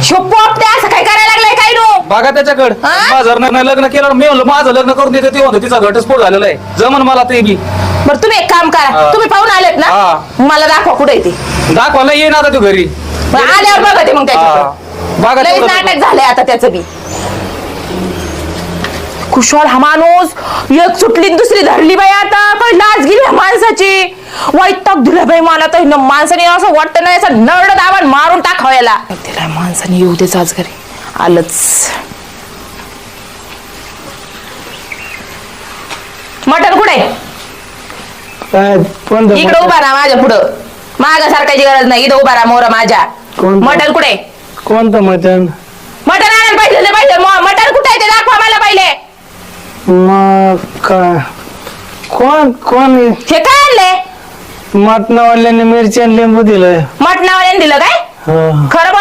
शोपोप ते असं काय करायला लागलाय काय नो बघा त्याच्याकडे माझं लग्न केलं मी म्हणलं माझं लग्न करून देते ते म्हणतो तिचा घटस्फोट झालेला आहे जमन मला ते बी बरं तुम्ही एक काम करा तुम्ही पाहून आलेत ना मला दाखवा कुठे ते दाखवायला येईन आता तू घरी आल्यावर बघा ते मग त्याच्याकडे बघा लयच नाटक झालंय आता त्याचं बी कुशल हा माणूस एक सुटली दुसरी धरली बाई आता काय लाज गेली ह्या माणसाची वैताग दिला बाई मला तर माणसाने असं वाटतं नाही असं नरड दाबण मारून टाकावायला तिला माणसाने येऊ देच आज घरी आलंच मटण कुठे इकडे उभा राहा माझ्या पुढं मागा सारखाची गरज नाही इथं उभा राहा मोरा माझ्या मटण कुठे कोणतं मटण आणायला पाहिजे मटण कुठे आहे ते दाखवा मला पहिले मग काय कोण कोण हे काय आणले मटणावाल्याने मिरची आणि लिंबू दिलंय मटणावाल्याने दिलं काय खरं